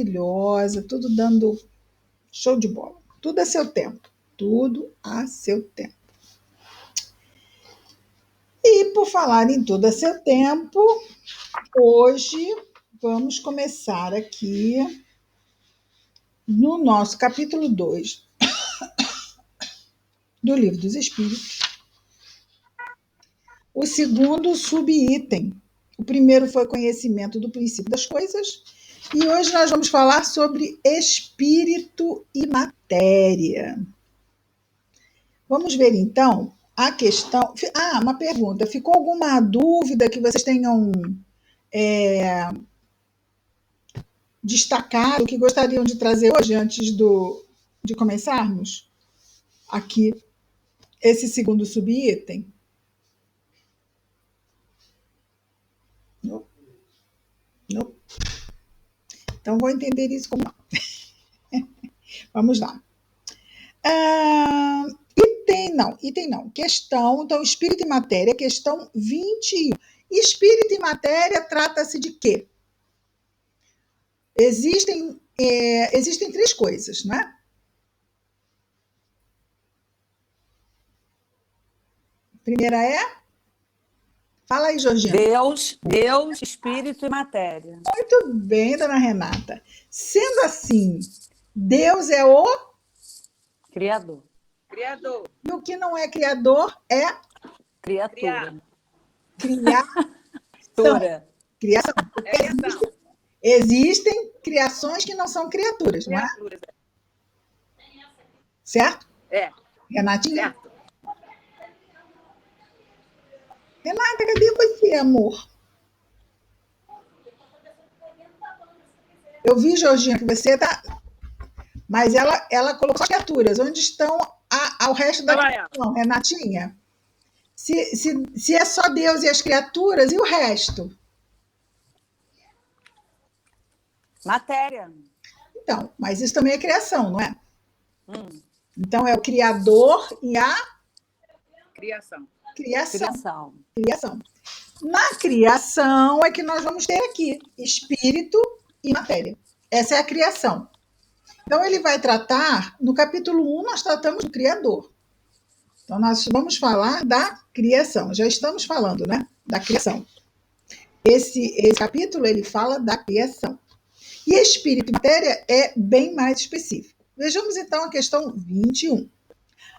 maravilhosa, tudo dando show de bola. Tudo a seu tempo. Tudo a seu tempo. E por falar em tudo a seu tempo, hoje vamos começar aqui no nosso capítulo 2 do Livro dos Espíritos, o segundo subitem. O primeiro foi conhecimento do princípio das coisas, e hoje nós vamos falar sobre espírito e matéria. Vamos ver então a questão. Uma pergunta: ficou alguma dúvida que vocês tenham destacado, que gostariam de trazer hoje, antes de começarmos aqui esse segundo subitem? Não? Não? Então, vou entender isso como não. Vamos lá. Item não. Questão, então, espírito e matéria, questão 21. Espírito e matéria trata-se de quê? Existem três coisas, não é? Primeira é? Fala aí, Georgina. Deus, espírito e matéria. Muito bem, dona Renata. Sendo assim, Deus é o Criador. E o que não é criador é Criatura. Criação. Existem criações que não são criaturas, não é? Certo? É. Renatinha? Certo. Renata, cadê você, amor? Eu vi, Georgina, que você está... Mas ela colocou criaturas. Onde estão o resto da criação, Renatinha? Se é só Deus e as criaturas, e o resto? Matéria. Então, mas isso também é criação, não é? Então, é o Criador e a... Criação. Na criação é que nós vamos ter aqui espírito e matéria. Essa é a criação. Então, ele vai tratar, no capítulo 1, nós tratamos do Criador. Então, nós vamos falar da criação. Já estamos falando, né? Da criação. Esse capítulo, ele fala da criação. E espírito e matéria é bem mais específico. Vejamos, então, a questão 21.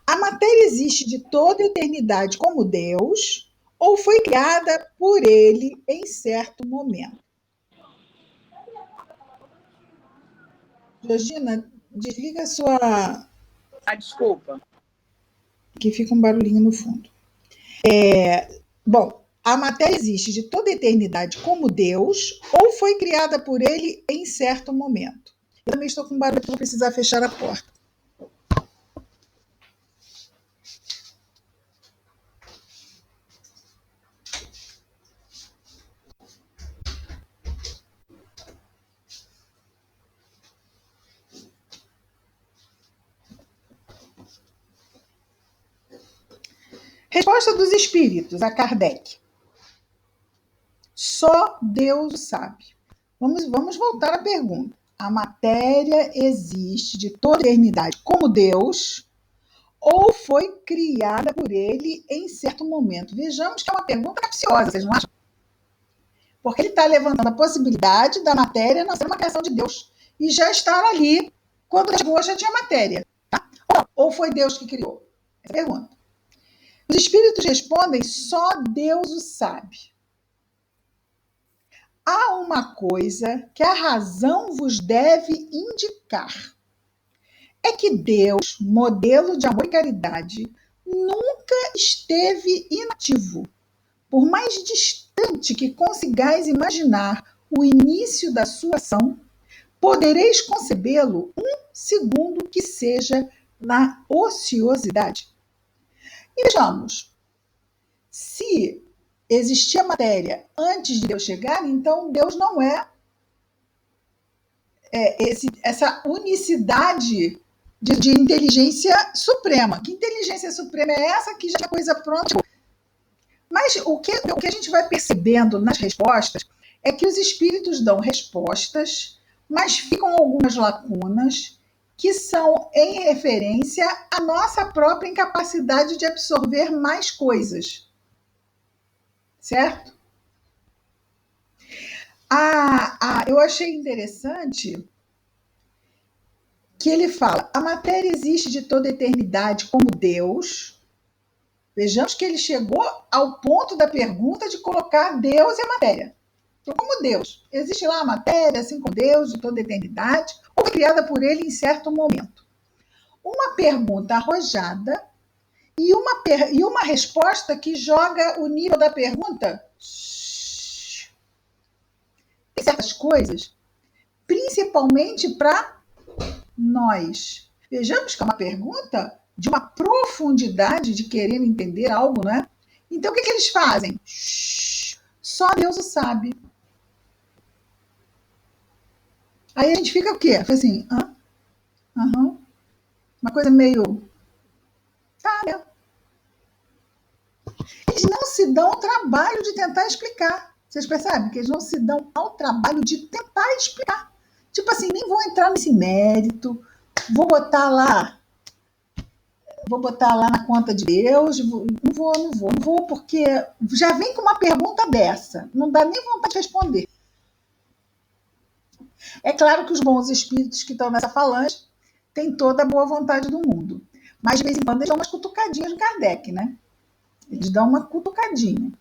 A matéria existe de toda a eternidade como Deus ou foi criada por ele em certo momento? Georgina, desliga a sua... Desculpa. Que fica um barulhinho no fundo. Bom, a matéria existe de toda a eternidade como Deus ou foi criada por ele em certo momento? Eu também estou com barulho, vou precisar fechar a porta. Resposta dos espíritos a Kardec. Só Deus o sabe. Vamos voltar à pergunta. A matéria existe de toda a eternidade como Deus ou foi criada por ele em certo momento? Vejamos que é uma pergunta capciosa, vocês não acham? Porque ele está levantando a possibilidade da matéria não ser uma criação de Deus e já estar ali quando chegou já tinha matéria. Tá? Ou foi Deus que criou? Essa é a pergunta. Os espíritos respondem: só Deus o sabe. Há uma coisa que a razão vos deve indicar. É que Deus, modelo de amor e caridade, nunca esteve inativo. Por mais distante que consigais imaginar o início da sua ação, podereis concebê-lo um segundo que seja na ociosidade. E vejamos, se existia matéria antes de Deus chegar, então Deus não é, essa unicidade de inteligência suprema. Que inteligência suprema é essa que já é coisa pronta? Mas o que a gente vai percebendo nas respostas é que os espíritos dão respostas mas ficam algumas lacunas que são em referência à nossa própria incapacidade de absorver mais coisas. Certo? Eu achei interessante que ele fala: a matéria existe de toda eternidade como Deus. Vejamos que ele chegou ao ponto da pergunta de colocar Deus e a matéria. Então, como Deus, existe lá a matéria, assim como Deus, de toda eternidade, ou criada por ele em certo momento. Uma pergunta arrojada e uma resposta que joga o nível da pergunta. Tem certas coisas, principalmente para nós. Vejamos que é uma pergunta de uma profundidade de querer entender algo, né? Então, o que eles fazem? Só Deus o sabe. Aí a gente fica o quê? Fica assim, uma coisa meio... Tá, né? Eles não se dão ao trabalho de tentar explicar. Vocês percebem que eles não se dão ao trabalho de tentar explicar. Tipo assim, nem vou entrar nesse mérito, vou botar lá na conta de Deus, não vou, porque já vem com uma pergunta dessa, não dá nem vontade de responder. É claro que os bons espíritos que estão nessa falange têm toda a boa vontade do mundo, mas de vez em quando eles dão umas cutucadinhas no Kardec, né? Eles dão uma cutucadinha.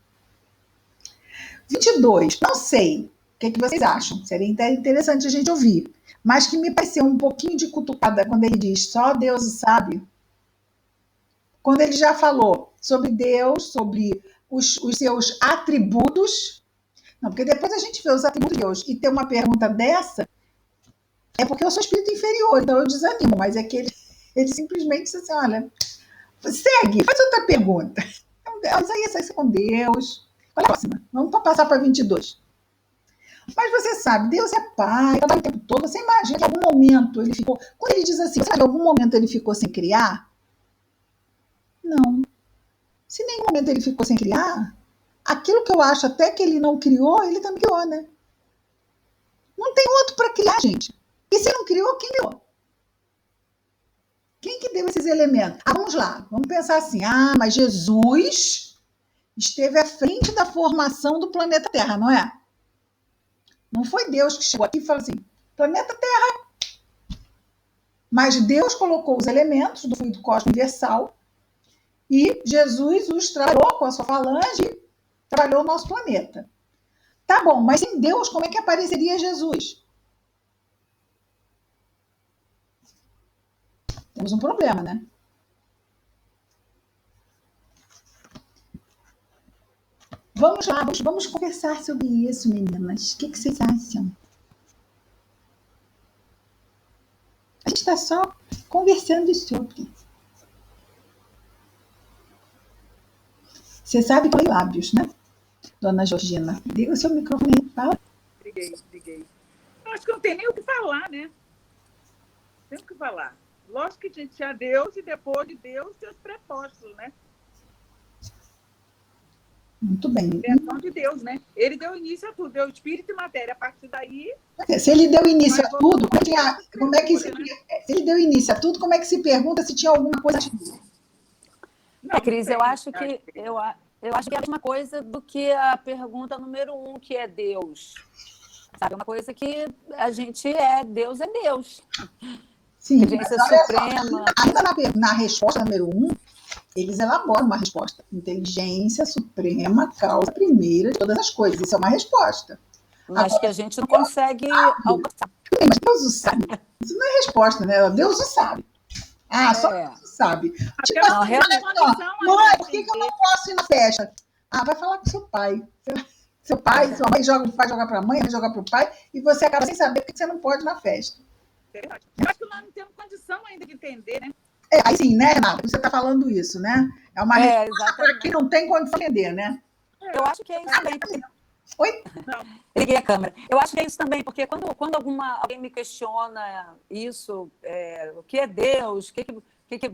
22, não sei, o que vocês acham? Seria interessante a gente ouvir, mas que me pareceu um pouquinho de cutucada quando ele diz só Deus o sabe. Quando ele já falou sobre Deus, sobre os seus atributos. Não, porque depois a gente vê os atributos de Deus e ter uma pergunta dessa, é porque eu sou espírito inferior, então eu desanimo, mas é que ele simplesmente disse assim, olha, segue, faz outra pergunta. Então, isso aí é com Deus. Olha a próxima, vamos passar para 22. Mas você sabe, Deus é pai, trabalha o tempo todo, você imagina que em algum momento ele ficou... Quando ele diz assim, sabe, em algum momento ele ficou sem criar? Não. Se em nenhum momento ele ficou sem criar, aquilo que eu acho até que ele não criou, ele também criou, né? Não tem outro para criar, gente. E se não criou, quem criou? Quem que deu esses elementos? Vamos lá, vamos pensar assim. Mas Jesus esteve à frente da formação do planeta Terra, não é? Não foi Deus que chegou aqui e falou assim, planeta Terra. Mas Deus colocou os elementos do fluido cósmico universal e Jesus os trabalhou com a sua falange e trabalhou o nosso planeta. Tá bom, mas em Deus, como é que apareceria Jesus? Temos um problema, né? Vamos lá, vamos conversar sobre isso, meninas. O que vocês acham? A gente está só conversando sobre. Você sabe que tem lábios, né? Dona Georgina, liga o seu microfone aí, fala. Liguei. Acho que não tem nem o que falar, né? Tem o que falar. Lógico que a gente tinha Deus e depois de Deus, seus prepostos, né? Muito bem. Criação de Deus, né? Ele deu início a tudo, deu espírito e matéria. A partir daí... Se ele deu início a tudo, como é que se ele deu início a tudo, como é que se pergunta se tinha alguma coisa... Não, Cris, eu acho que é a mesma coisa do que a pergunta número 1, que é Deus. Sabe, uma coisa que a gente Deus é Deus. Sim, Inteligência suprema. Ainda na resposta número 1, eles elaboram uma resposta. Inteligência suprema, causa primeira de todas as coisas. Isso é uma resposta. Mas agora, que a gente não consegue alcançar. Mas Deus o sabe. Isso não é resposta, né? Deus o sabe. Só Deus o sabe. Tipo não, assim, mãe, por que eu não posso ir na festa? Vai falar com seu pai. Seu pai, sua mãe vai jogar para a mãe, vai jogar para o pai, e você acaba sem saber que você não pode ir na festa. Eu acho que nós não temos condição ainda de entender, né? Aí sim, né, Renata? Você está falando isso, né? É uma resposta para quem não tem condição de entender, né? Eu acho que é isso também. Oi? Não. Liguei a câmera. Eu acho que é isso também, porque quando alguém me questiona isso, o que é Deus, o que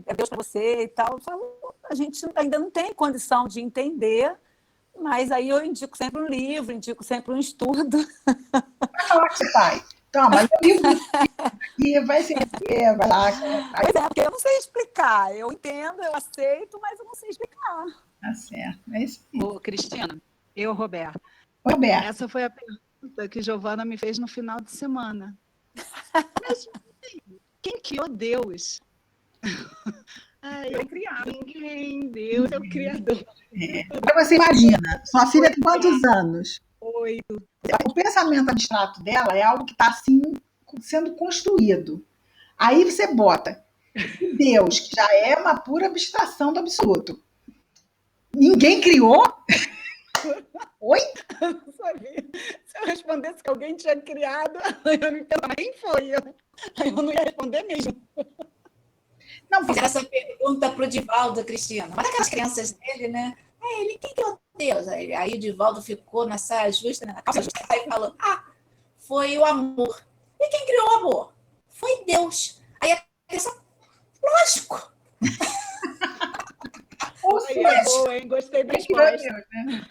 é Deus para você e tal, eu falo, a gente ainda não tem condição de entender, mas aí eu indico sempre um livro, indico sempre um estudo. Vai falar com seu pai. Toma, lê o livro aqui, vai ser, vai lá. Pois é, porque eu não sei explicar. Eu entendo, eu aceito, mas eu não sei explicar. Tá certo, é isso aí. Ô, Cristina, Roberto. Roberto, Essa foi a pergunta que Giovana me fez no final de semana. Mas quem criou Deus? Ai, Eu criado. ninguém. Deus é o Criador. agora você imagina, sua filha tem quantos anos? 8. O pensamento abstrato dela é algo que está assim sendo construído. Aí você bota Deus, que já é uma pura abstração do absoluto. Ninguém criou? Oi? Eu não sabia. Se eu respondesse que alguém tinha criado, eu não pensava, quem foi? Eu não ia responder mesmo. Não, Fiz essa pergunta para o Divaldo, Cristina. Uma daquelas crianças dele, né? Aí ele, quem criou Deus? Aí o Divaldo ficou na saia justa, na calça justa, aí falou, foi o amor. E quem criou o amor? Foi Deus. Aí a criança, lógico. ou Aí é boa, hein? Gostei da resposta. né?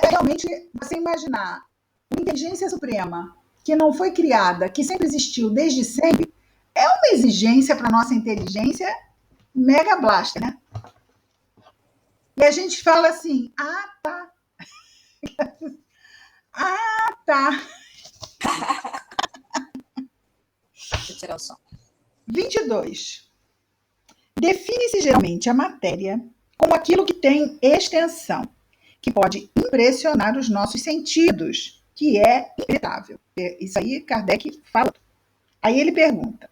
Realmente você imaginar uma inteligência suprema que não foi criada, que sempre existiu desde sempre, é uma exigência para nossa inteligência mega blaster, né? E a gente fala assim, tá. Tá. Deixa eu tirar o som. 22. Define-se geralmente a matéria como aquilo que tem extensão, que pode impressionar os nossos sentidos, que é impenetrável. Isso aí Kardec fala. Aí ele pergunta,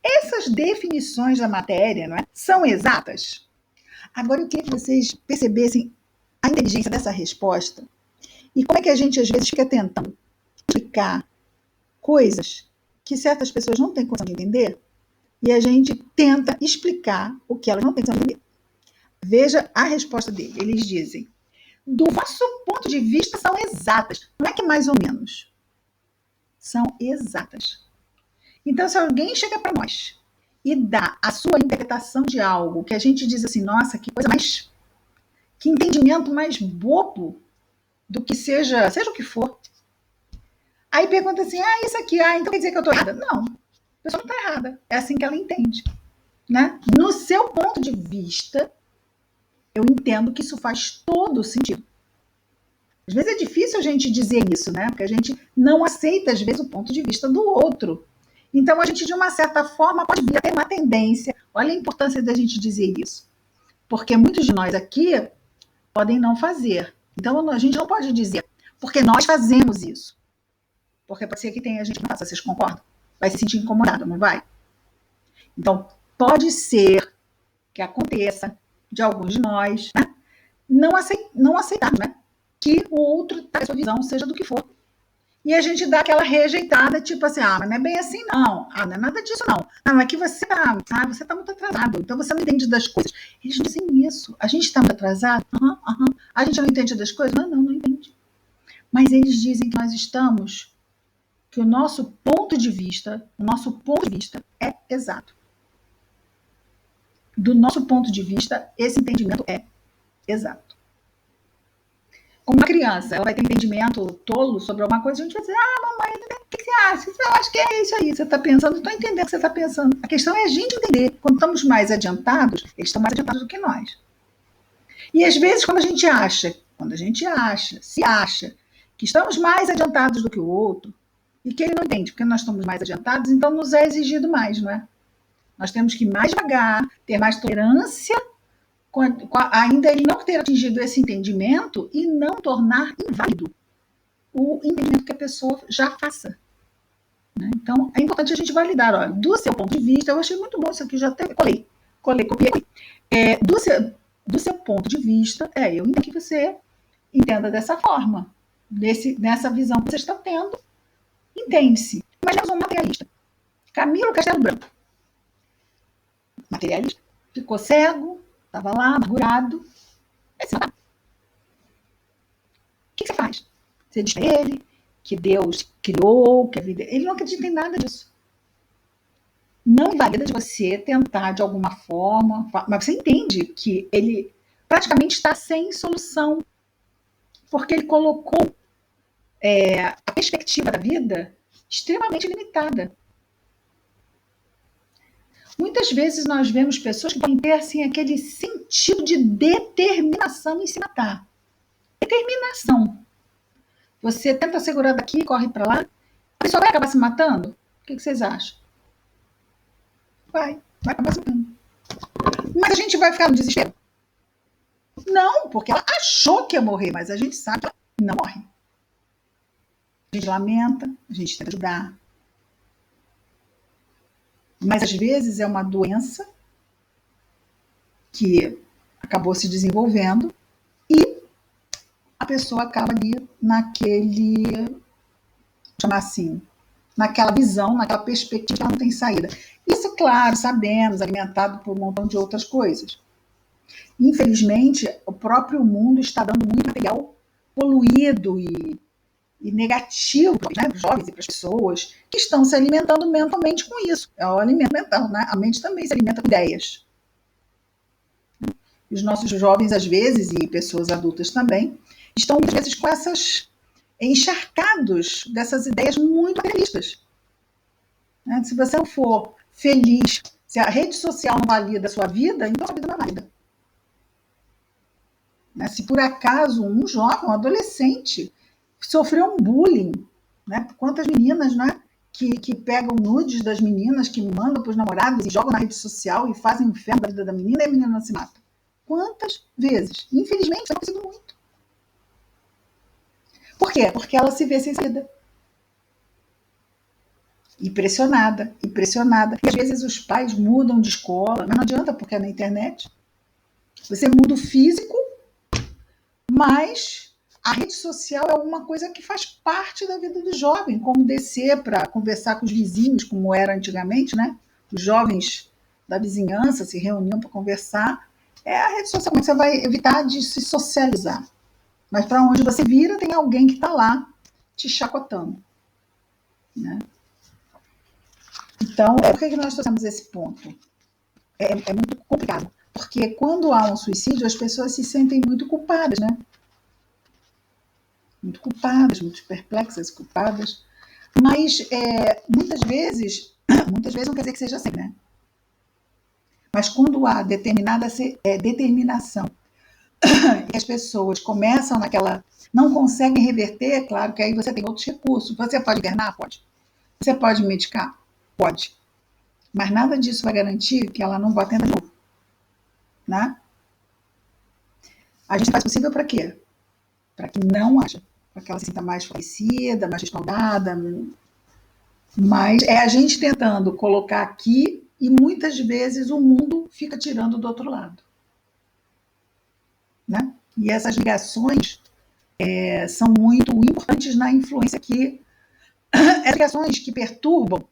essas definições da matéria, não é, são exatas? Agora eu queria que vocês percebessem a inteligência dessa resposta e como é que a gente às vezes fica tentando explicar coisas que certas pessoas não têm condição de entender e a gente tenta explicar o que elas não têm condição de entender. Veja a resposta dele. Eles dizem, do vosso ponto de vista são exatas. Não é que mais ou menos. São exatas. Então, se alguém chega para nós e dá a sua interpretação de algo que a gente diz assim, nossa, que coisa mais... que entendimento mais bobo do que seja o que for. Aí pergunta assim, isso aqui, então quer dizer que eu estou errada? Não, a pessoa não está errada. É assim que ela entende. Né? No seu ponto de vista, eu entendo que isso faz todo sentido. Às vezes é difícil a gente dizer isso, né? Porque a gente não aceita, às vezes, o ponto de vista do outro. Então, a gente, de uma certa forma, pode vir a ter uma tendência. Olha a importância da gente dizer isso. Porque muitos de nós aqui podem não fazer. Então, a gente não pode dizer, porque nós fazemos isso. Porque pode ser que tenha gente que não faça, vocês concordam? Vai se sentir incomodado, não vai? Então, pode ser que aconteça de alguns de nós, né? não aceitarmos, né? Que o outro, a sua visão, seja do que for. E a gente dá aquela rejeitada, tipo assim, mas não é bem assim, não. Não é nada disso, não. Não, é que você tá muito atrasado, então você não entende das coisas. Eles dizem isso. A gente está muito atrasado? A gente não entende das coisas? Não entende. Mas eles dizem que nós estamos, que o nosso ponto de vista é exato. Do nosso ponto de vista, esse entendimento é exato. Como uma criança, ela vai ter um entendimento tolo sobre alguma coisa, a gente vai dizer, mamãe, o que você acha? Eu acho que é isso aí, você está pensando, estou entendendo o que você está pensando. A questão é a gente entender. Quando estamos mais adiantados, eles estão mais adiantados do que nós. E às vezes, quando a gente acha que estamos mais adiantados do que o outro, e que ele não entende, porque nós estamos mais adiantados, então nos é exigido mais, não é? Nós temos que ir mais devagar, ter mais tolerância, ainda ele não ter atingido esse entendimento e não tornar inválido o entendimento que a pessoa já faça. Né? Então, é importante a gente validar. Olha, do seu ponto de vista, eu achei muito bom isso aqui, já até copiei. Do seu ponto de vista, eu entendo que você entenda dessa forma, nessa visão que você está tendo, entende-se. Imaginemos um materialista. Camilo Castelo Branco. Materialista. Ficou cego, estava lá, amargurado. O que você faz? Você diz para ele que Deus criou, que a vida... Ele não acredita em nada disso. Não invalida de você tentar de alguma forma, mas você entende que ele praticamente está sem solução, porque ele colocou a perspectiva da vida extremamente limitada. Muitas vezes nós vemos pessoas que podem ter assim, aquele sentido de determinação em se matar. Determinação. Você tenta segurar daqui, corre para lá, a pessoa vai acabar se matando? O que vocês acham? Vai acabar se matando. Mas a gente vai ficar no desespero? Não, porque ela achou que ia morrer, mas a gente sabe que ela não morre. A gente lamenta, a gente tenta ajudar. Mas às vezes é uma doença que acabou se desenvolvendo e a pessoa acaba ali chamar assim, naquela visão, naquela perspectiva que ela não tem saída. Isso, claro, sabemos, alimentado por um montão de outras coisas. Infelizmente, o próprio mundo está dando muito material poluído e negativo, né, para os jovens e para as pessoas que estão se alimentando mentalmente com isso. É o alimento mental, né? A mente também se alimenta com ideias. Os nossos jovens, às vezes, e pessoas adultas também, estão, às vezes, com essas encharcados dessas ideias muito materialistas. Né? Se você não for feliz, se a rede social não valida a sua vida, então a sua vida não é válida. Né? Se por acaso um jovem, um adolescente, sofreu um bullying, né? Quantas meninas, né, que pegam nudes das meninas, que mandam para os namorados e jogam na rede social e fazem o inferno da vida da menina e a menina não se mata. Quantas vezes? Infelizmente, isso acontecido muito. Por quê? Porque ela se vê sem saída. E pressionada. E às vezes os pais mudam de escola, mas não adianta porque é na internet. Você muda o físico, mas a rede social é uma coisa que faz parte da vida do jovem, como descer para conversar com os vizinhos, como era antigamente, né? Os jovens da vizinhança se reuniam para conversar. É a rede social, como você vai evitar de se socializar. Mas para onde você vira, tem alguém que está lá te chacotando. Né? Então, por que nós trouxemos esse ponto? É muito complicado, porque quando há um suicídio, as pessoas se sentem muito culpadas, né? Muito culpadas, muito perplexas, culpadas. Mas muitas vezes não quer dizer que seja assim, né? Mas quando há determinada determinação e as pessoas começam naquela... não conseguem reverter, claro que aí você tem outros recursos. Você pode internar? Pode. Você pode medicar? Pode. Mas nada disso vai garantir que ela não vá tendo de novo. Né? A gente faz o possível para quê? Para que não haja. Para que ela se sinta mais fortalecida, mais respaldada. Mas é a gente tentando colocar aqui e muitas vezes o mundo fica tirando do outro lado. Né? E essas ligações são muito importantes na influência que... As ligações que perturbam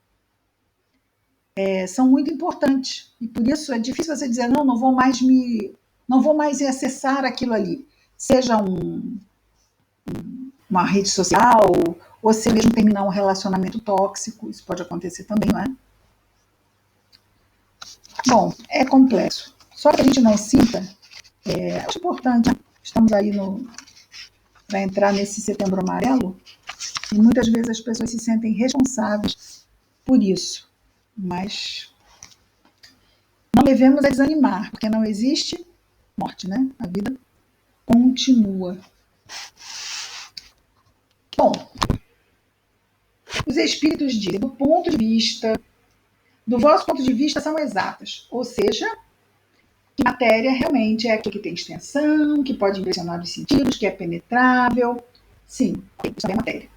são muito importantes. E por isso é difícil você dizer, não vou mais acessar aquilo ali. Seja uma rede social, ou se mesmo terminar um relacionamento tóxico. Isso pode acontecer também, não é? Bom, é complexo. Só que a gente não sinta, acho importante, né? Estamos aí para entrar nesse setembro amarelo, e muitas vezes as pessoas se sentem responsáveis por isso. Mas não devemos a desanimar, porque não existe morte, né? A vida continua. Bom, os espíritos dizem, do vosso ponto de vista, são exatas, ou seja, que matéria realmente é aquilo que tem extensão, que pode impressionar os sentidos, que é penetrável. Sim, isso é matéria.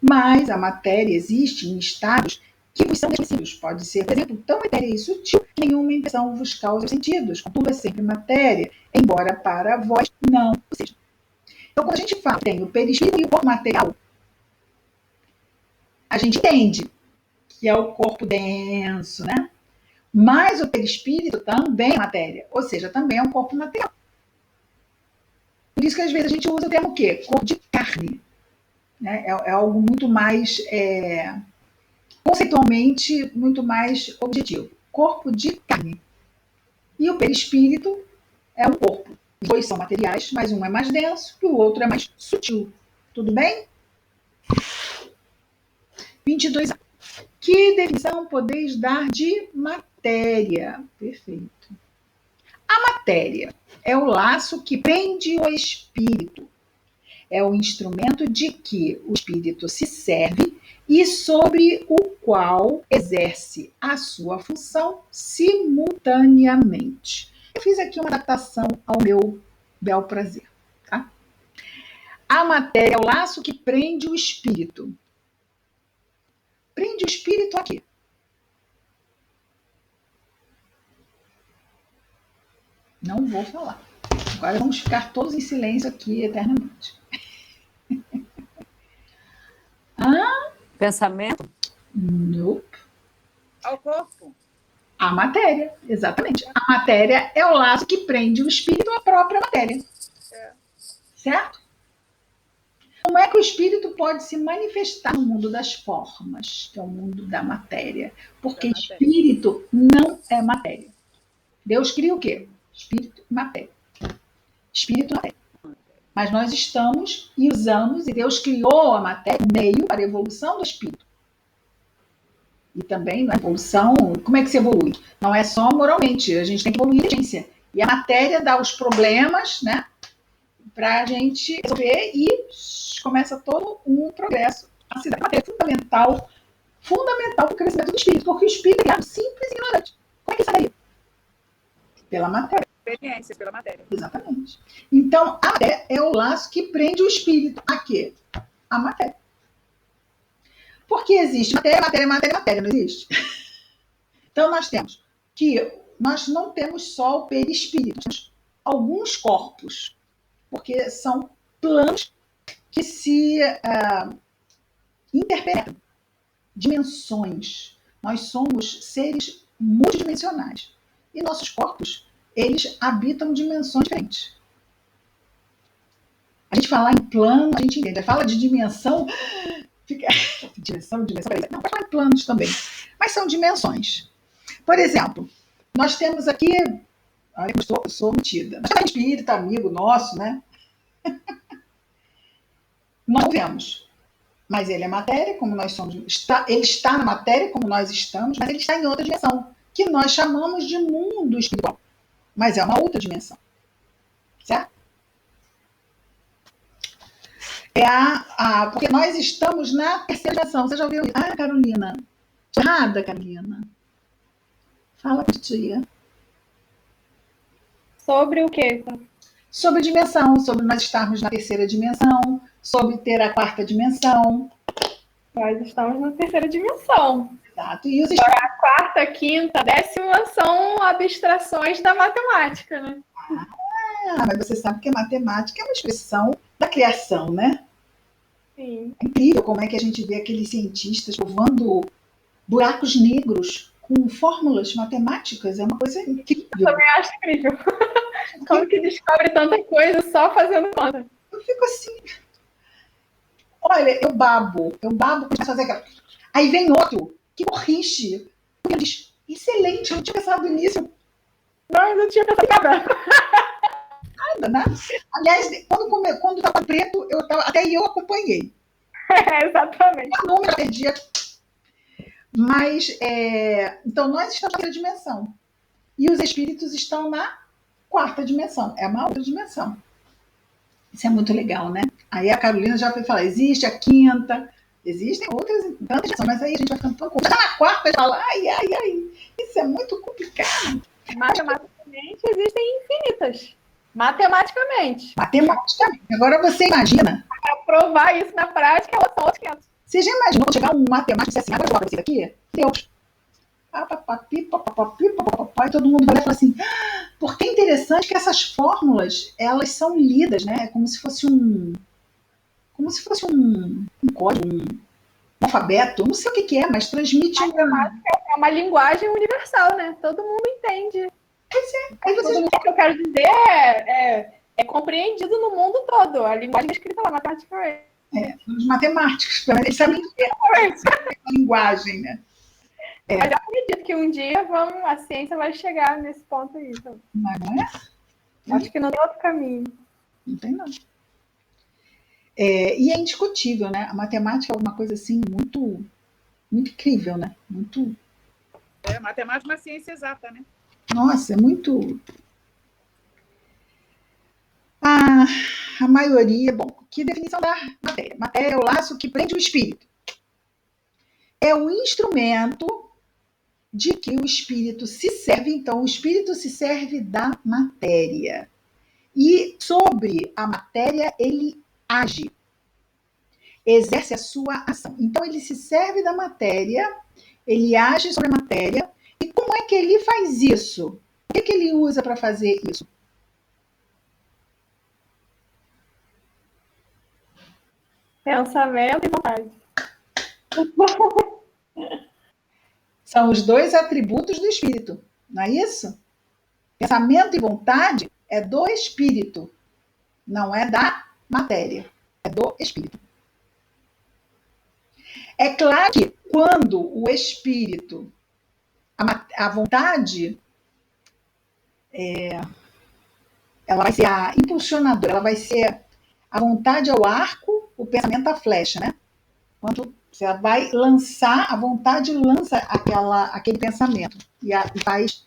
Mas a matéria existe em estados que vos são desconhecidos. Pode ser, por exemplo, tão etérea e sutil que nenhuma impressão vos causa os sentidos. Tudo é sempre matéria, embora para vós não o seja. Então, quando a gente fala que tem o perispírito e o corpo material, a gente entende que é o corpo denso, né? Mas o perispírito também é matéria, ou seja, também é um corpo material. Por isso que às vezes a gente usa o termo o quê? Corpo de carne. Né? É algo muito mais, conceitualmente, muito mais objetivo. Corpo de carne. E o perispírito é um corpo. Os dois são materiais, mas um é mais denso e o outro é mais sutil. Tudo bem? 22A. Que definição podeis dar de matéria? Perfeito. A matéria é o laço que prende o espírito. É o instrumento de que o espírito se serve e sobre o qual exerce a sua função simultaneamente. Eu fiz aqui uma adaptação ao meu bel prazer. Tá? A matéria é o laço que prende o espírito. Prende o espírito aqui. Não vou falar. Agora vamos ficar todos em silêncio aqui eternamente. Pensamento? Nope. Ao corpo. A matéria, exatamente. A matéria é o laço que prende o espírito à própria matéria. Certo? Como é que o espírito pode se manifestar no mundo das formas, que é o mundo da matéria? Porque espírito não é matéria. Deus cria o quê? Espírito e matéria. Espírito e matéria. Mas nós estamos e usamos, e Deus criou a matéria, meio para a evolução do espírito. E também na evolução, como é que se evolui? Não é só moralmente, a gente tem que evoluir a ciência. E a matéria dá os problemas, né? Para a gente resolver e começa todo um progresso. A matéria é fundamental para o crescimento do espírito, porque o espírito é criado simples e ignorante. Como é que isso aí? Pela matéria. Experiência pela matéria. Exatamente. Então, a matéria é o laço que prende o espírito. A quê? A matéria. Porque existe matéria, não existe? Então, nós não temos só o perispírito, temos alguns corpos, porque são planos que se interpenetram, dimensões. Nós somos seres multidimensionais. E nossos corpos, eles habitam dimensões diferentes. A gente falar em plano, a gente entende. Fala de dimensão, fica... dimensão, não, pode falar em planos também. Mas são dimensões. Por exemplo, nós temos aqui, olha, eu sou metida, nós temos um espírito amigo nosso, né? Nós não vemos, mas ele é matéria, como nós somos. Ele está na matéria, como nós estamos, mas ele está em outra dimensão, que nós chamamos de mundo espiritual. Mas é uma outra dimensão. Certo? Porque nós estamos na terceira dimensão. Você já ouviu isso? Ah, Carolina. Errada, Carolina. Fala, tia. Sobre o quê? Sobre dimensão, sobre nós estarmos na terceira dimensão, sobre ter a quarta dimensão. Nós estamos na terceira dimensão. Exato. E a quarta, quinta, décima são abstrações da matemática, né? Mas você sabe que a matemática é uma expressão da criação, né? Sim. É incrível como é que a gente vê aqueles cientistas provando buracos negros com fórmulas matemáticas. É uma coisa incrível. Eu também acho incrível. Como que descobre tanta coisa só fazendo conta? Eu fico assim... Olha, eu babo para fazer aquela... Aí vem outro que corrige. Ele diz, excelente, eu não tinha pensado nisso. Não, eu não tinha pensado em nada. Né? Aliás, quando estava preto, até eu acompanhei. Exatamente. O número eu perdia. Mas, então, nós estamos na terceira dimensão. E os espíritos estão na quarta dimensão. É uma outra dimensão. Isso é muito legal, né? Aí a Carolina já foi falar, existe a quinta, existem outras tantas dimensões, mas aí a gente vai ficando tão complicado. Já na quarta, já fala, ai. Isso é muito complicado. Matematicamente existem infinitas. Matematicamente. Agora você imagina. Para provar isso na prática, elas são outros 500. Você já imaginou quando chegar um matemático e dizer assim, agora eu vou falar pra você aqui? Deus. E todo mundo vai falar assim, porque é interessante que essas fórmulas, elas são lidas, né? Como se fosse um código, um alfabeto, eu não sei o que é, mas transmite é uma linguagem universal, né? Todo mundo entende. O que eu quero dizer é compreendido no mundo todo. A linguagem escrita lá, matematicamente. Os matemáticos, eles sabem que é a linguagem, né? Mas eu acredito que um dia a ciência vai chegar nesse ponto aí. Então. Mas não é? Acho que não tem outro caminho. Não tem, não. E é indiscutível, né? A matemática é uma coisa assim muito muito incrível, né? Muito. Matemática é uma ciência exata, né? Nossa, é muito. A maioria, bom, que definição da matéria? Matéria é o laço que prende o espírito. É o instrumento de que o espírito se serve, então, o espírito se serve da matéria. E sobre a matéria ele age, exerce a sua ação. Então, ele se serve da matéria, ele age sobre a matéria. E como é que ele faz isso? O que ele usa para fazer isso? Pensamento e vontade. São os dois atributos do espírito, não é isso? Pensamento e vontade é do espírito, não é da matéria, é do espírito. É claro que quando o espírito, a vontade, ela vai ser a impulsionadora, ela vai ser a vontade ao arco, o pensamento à flecha, né? Quando você vai lançar, a vontade lança aquele pensamento. E faz,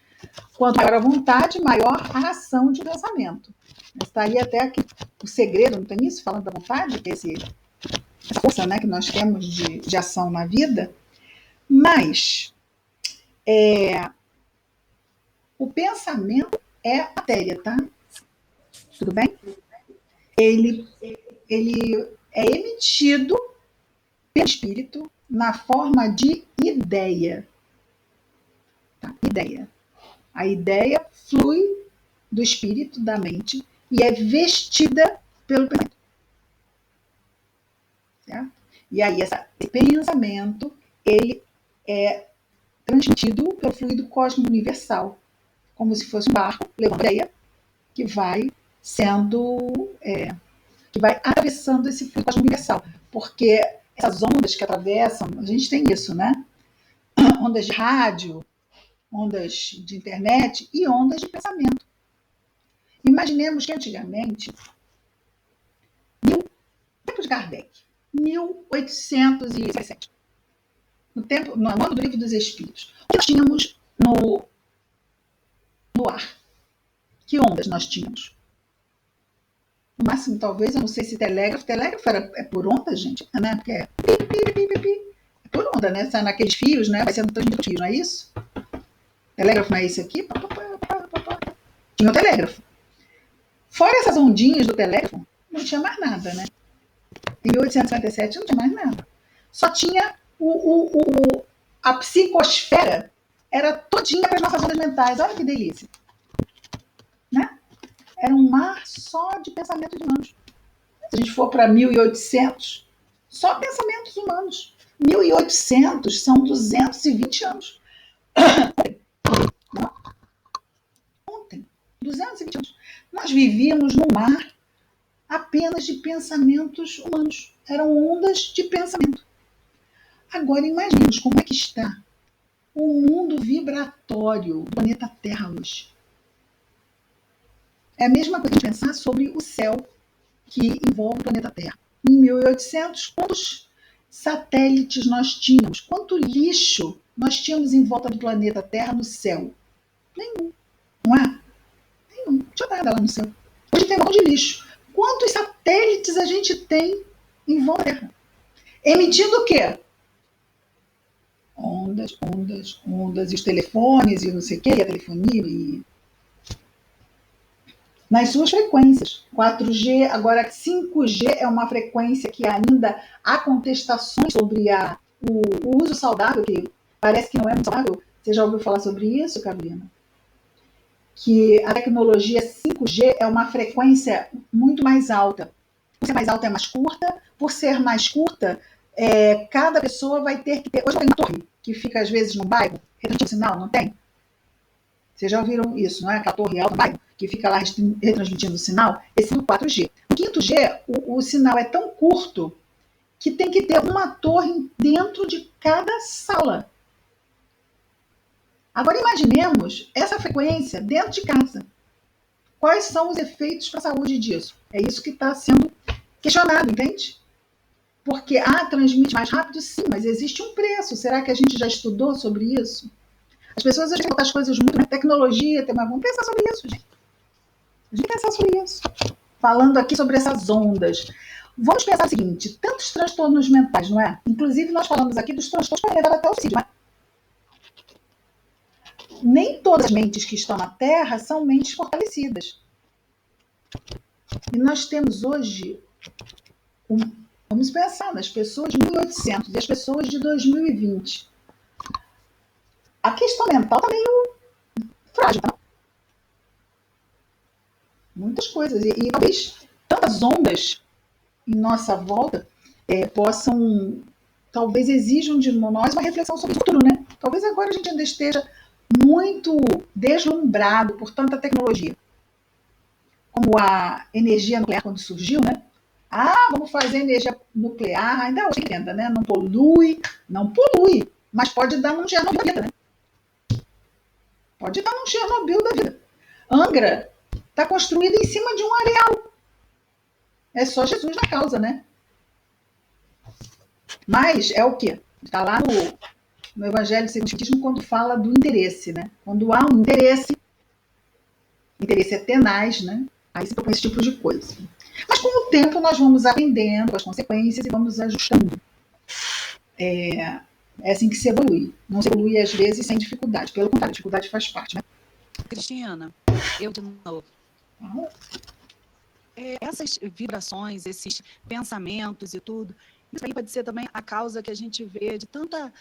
quanto maior a vontade, maior a ação de pensamento. Estaria até aqui o segredo, não tem isso? Falando da vontade, que é essa força, né, que nós temos de ação na vida. Mas o pensamento é matéria, tá? Tudo bem? Ele é emitido pelo espírito na forma de ideia. Tá? Ideia. A ideia flui do espírito, da mente, e é vestida pelo pensamento. Certo? E aí, esse pensamento, ele é transmitido pelo fluido cósmico universal, como se fosse um barco levando areia que vai que vai atravessando esse fluido cósmico universal. Porque essas ondas que atravessam, a gente tem isso, né? Ondas de rádio, ondas de internet e ondas de pensamento. Imaginemos que antigamente, tempo de Kardec, 1867, no ano do Livro dos Espíritos, o que nós tínhamos no ar? Que ondas nós tínhamos? No máximo, talvez, eu não sei se telégrafo é por onda, gente, né? Porque é por onda, né? Está naqueles fios, né? Vai sendo transmitido por fios, não é isso? Telégrafo não é esse aqui? Tinha o telégrafo. Fora essas ondinhas do telégrafo, não tinha mais nada, né? Em 1857 não tinha mais nada. Só tinha a psicosfera, era todinha para as nossas ondas mentais. Olha que delícia. Né? Era um mar só de pensamentos humanos. Se a gente for para 1800, só pensamentos humanos. 1800 são 220 anos. Ontem, 220 anos. Nós vivíamos no mar apenas de pensamentos humanos. Eram ondas de pensamento. Agora, imaginemos como é que está o mundo vibratório do planeta Terra hoje. É a mesma coisa de pensar sobre o céu que envolve o planeta Terra. Em 1800, quantos satélites nós tínhamos? Quanto lixo nós tínhamos em volta do planeta Terra no céu? Nenhum. Não é? Nenhum. Não tinha nada lá no céu. Hoje tem um monte de lixo. Quantos satélites a gente tem em volta da Terra? Emitindo o quê? Ondas, ondas, ondas. E os telefones, e não sei o quê, e a telefonia, e nas suas frequências. 4G, agora 5G é uma frequência que ainda há contestações sobre o uso saudável, que parece que não é muito saudável. Você já ouviu falar sobre isso, Carolina? Que a tecnologia 5G é uma frequência muito mais alta. Por ser mais alta é mais curta, por ser mais curta, cada pessoa vai ter que ter... Hoje tem uma torre que fica às vezes no bairro, retransmitindo sinal, não tem? Vocês já ouviram isso, não é? Aquela torre alta no bairro que fica lá retransmitindo o sinal, esse é o 4G. No 5G, o sinal é tão curto que tem que ter uma torre dentro de cada sala. Agora imaginemos essa frequência dentro de casa. Quais são os efeitos para a saúde disso? É isso que está sendo questionado, entende? Porque, transmite mais rápido? Sim, mas existe um preço. Será que a gente já estudou sobre isso? As pessoas acham que as coisas muito na tecnologia, mas vamos pensar sobre isso, gente. A gente pensar sobre isso. Falando aqui sobre essas ondas. Vamos pensar o seguinte, tantos transtornos mentais, não é? Inclusive, nós falamos aqui dos transtornos que podem levar até o suicídio, mas nem todas as mentes que estão na Terra são mentes fortalecidas. E nós temos hoje, vamos pensar nas pessoas de 1800 e as pessoas de 2020. A questão mental está meio frágil, tá? Muitas coisas. E talvez tantas ondas em nossa volta possam, talvez exijam de nós uma reflexão sobre o futuro, né? Talvez agora a gente ainda esteja muito deslumbrado por tanta tecnologia. Como a energia nuclear quando surgiu, né? Vamos fazer energia nuclear, ainda hoje ainda, né? Não polui, mas pode dar um Chernobyl da vida, né? Pode dar um Chernobyl da vida. Angra está construída em cima de um areal. É só Jesus na causa, né? Mas é o quê? Está lá no Evangelho segundo o Espiritismo quando fala do interesse, né? Quando há um interesse é tenaz, né? Aí se propõe esse tipo de coisa. Mas com o tempo nós vamos aprendendo as consequências e vamos ajustando. É assim que se evolui. Não se evolui às vezes sem dificuldade. Pelo contrário, a dificuldade faz parte, né? Cristina, eu de novo. Essas vibrações, esses pensamentos e tudo, isso aí pode ser também a causa que a gente vê de tanta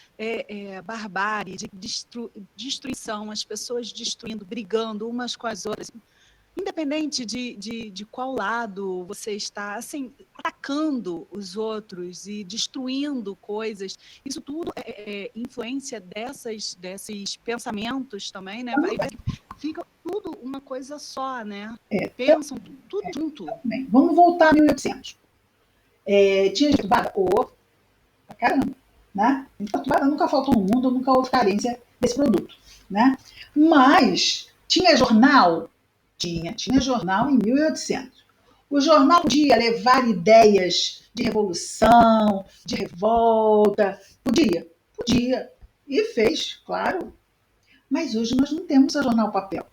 barbárie, de destruição, as pessoas destruindo, brigando umas com as outras. Independente de qual lado você está, assim, atacando os outros e destruindo coisas, isso tudo é influência desses pensamentos também, né? Fica tudo uma coisa só, né? Pensam tudo junto. Bem, vamos voltar a 1800. Tinha gente perturbada? Caramba, né? Gente perturbada nunca faltou no mundo, nunca houve carência desse produto, né? Mas tinha jornal? Tinha jornal em 1800. O jornal podia levar ideias de revolução, de revolta, podia, e fez, claro. Mas hoje nós não temos o jornal papel.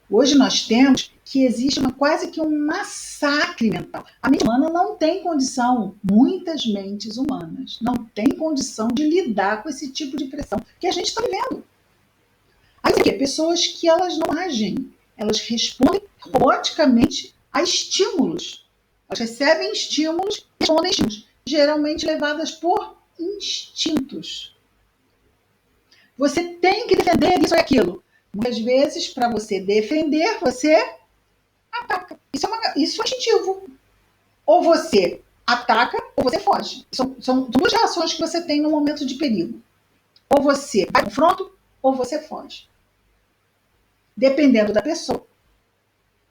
Hoje nós temos que existe quase que um massacre mental. A mente humana não tem condição, muitas mentes humanas, não tem condição de lidar com esse tipo de pressão que a gente está vivendo. Aí tem pessoas que elas não agem, elas respondem roboticamente a estímulos. Elas recebem estímulos, respondem estímulos, geralmente levadas por instintos. Você tem que defender isso ou aquilo. Muitas vezes, para você defender, você ataca. Isso é instintivo. Ou você ataca, ou você foge. São duas reações que você tem no momento de perigo. Ou você vai ao confronto, ou você foge. Dependendo da pessoa,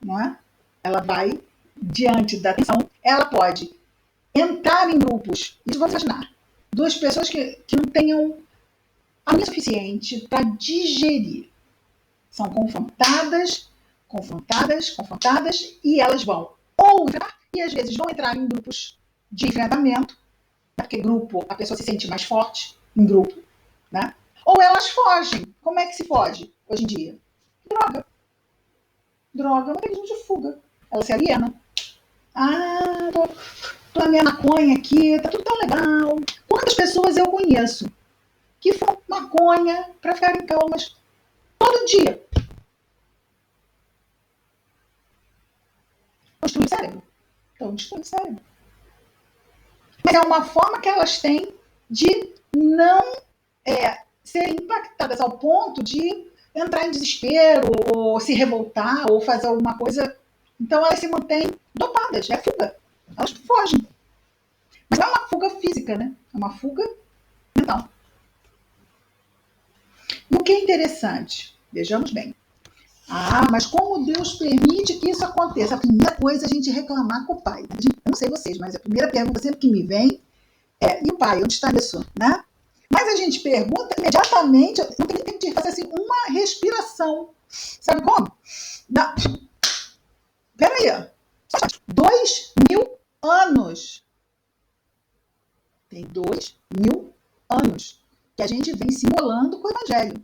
não é? Ela vai, diante da tensão, ela pode entrar em grupos. Isso vou imaginar. Duas pessoas que não tenham a mente suficiente para digerir. São confrontadas, e elas vão ou entrar, e às vezes vão entrar em grupos de enfrentamento, porque grupo, a pessoa se sente mais forte em grupo, né? Ou elas fogem. Como é que se foge hoje em dia? Droga é um mecanismo de fuga. Ela se aliena. Tô na minha maconha aqui, tá tudo tão legal. Quantas pessoas eu conheço que fumam maconha para ficarem calmas todo dia? Destrui o cérebro. Então, destrui o cérebro. Mas é uma forma que elas têm de não serem impactadas ao ponto de entrar em desespero, ou se revoltar, ou fazer alguma coisa. Então, elas se mantêm dopadas. É fuga. Elas fogem. Mas não é uma fuga física, né? É uma fuga mental. E o que é interessante? Vejamos bem. Mas como Deus permite que isso aconteça? A primeira coisa é a gente reclamar com o Pai. Eu não sei vocês, mas a primeira pergunta sempre que me vem e o Pai, onde está isso? Né? Mas a gente pergunta imediatamente, não tem tempo de fazer assim, uma respiração. Sabe como? Peraí, 2000 anos Tem 2000 anos que a gente vem se molando com o Evangelho.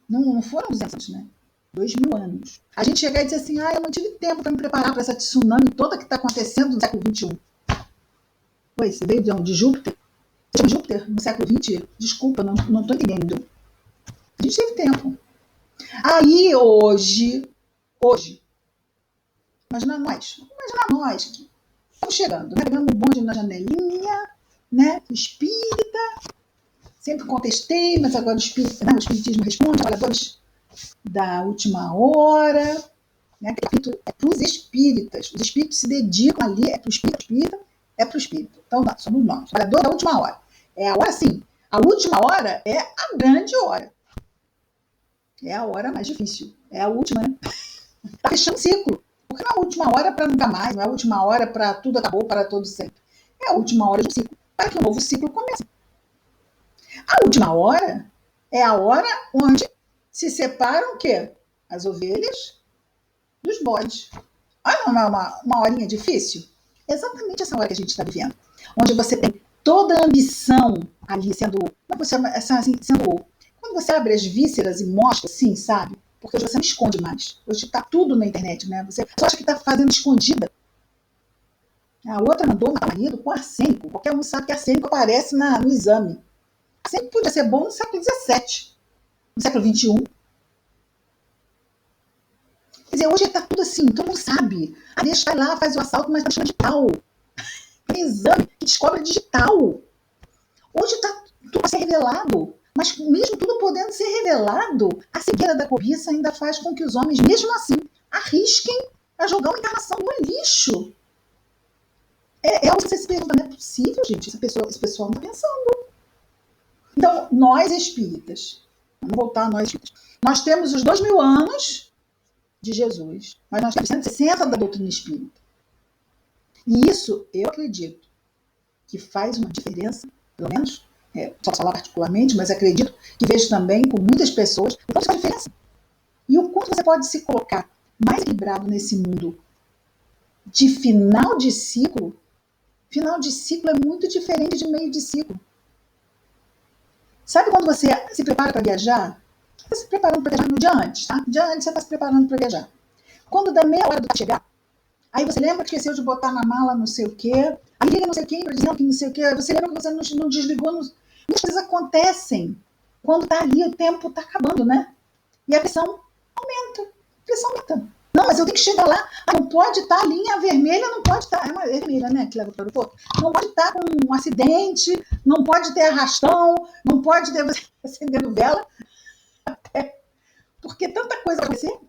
Não foram 200 anos, né? 2000 anos. A gente chegar e dizer assim, eu não tive tempo para me preparar para essa tsunami toda que está acontecendo no século XXI. Oi, você veio de onde? De Júpiter? Você chama Júpiter no século XX? Desculpa, não estou entendendo. A gente teve tempo. Aí, hoje, imagina nós que estamos chegando, né? Pegando o bonde na janelinha, né? Espírita, sempre contestei, mas agora o Espiritismo responde, trabalhadores da última hora, né? É para os espíritas. Os espíritos se dedicam ali, é para o espírita, é para o espírito. Então, somos nós, trabalhador da última hora. É a hora, sim. A última hora é a grande hora. É a hora mais difícil. É a última, né? Está fechando o ciclo. Porque não é a última hora para nunca mais, não é a última hora para tudo acabou, para todo sempre. É a última hora do ciclo, para que o novo ciclo comece. A última hora é a hora onde se separam o quê? As ovelhas dos bodes. Olha, não é uma horinha difícil? É exatamente essa hora que a gente está vivendo. Onde você tem toda a ambição ali sendo... Quando você abre as vísceras e mostra, assim, sabe? Porque hoje você não esconde mais. Hoje está tudo na internet, né? Você só acha que está fazendo escondida. A outra mandou matar o marido com arsênico. Qualquer um sabe que arsênico aparece no exame. Arsênico podia ser bom no século XVII. No século XXI. Quer dizer, hoje está tudo assim, todo mundo sabe. A deixa vai lá, faz o assalto, mas está digital. Tem exame que descobre digital. Hoje está tudo para ser revelado. Mas mesmo tudo podendo ser revelado, a cegueira da cobiça ainda faz com que os homens, mesmo assim, arrisquem a jogar uma encarnação no lixo. Você se pergunta, não é possível, gente? Esse pessoal não está pensando. Então, nós espíritas, vamos voltar a nós espíritas, nós temos os 2000 anos de Jesus, mas nós temos 160 da doutrina espírita. E isso, eu acredito, que faz uma diferença, pelo menos, só falar particularmente, mas acredito que vejo também com muitas pessoas o quanto faz diferença. E o quanto você pode se colocar mais equilibrado nesse mundo de final de ciclo. Final de ciclo é muito diferente de meio de ciclo. Sabe quando você se prepara para viajar? Você está se preparando para viajar no dia antes, tá? No dia antes você está se preparando para viajar. Quando dá meia hora do chegar, aí você lembra que esqueceu de botar na mala não sei o quê, aí liga não sei quem para dizer que não sei o quê, aí você lembra que você não desligou. Muitas coisas acontecem quando está ali, o tempo está acabando, né? E a pressão aumenta. Não, mas eu tenho que chegar lá. Não pode estar a linha vermelha, não pode estar. É uma vermelha, né? Que leva para o aeroporto. Não pode estar com um acidente, não pode ter arrastão, não pode ter você acendendo vela. Porque tanta coisa vai acontecer.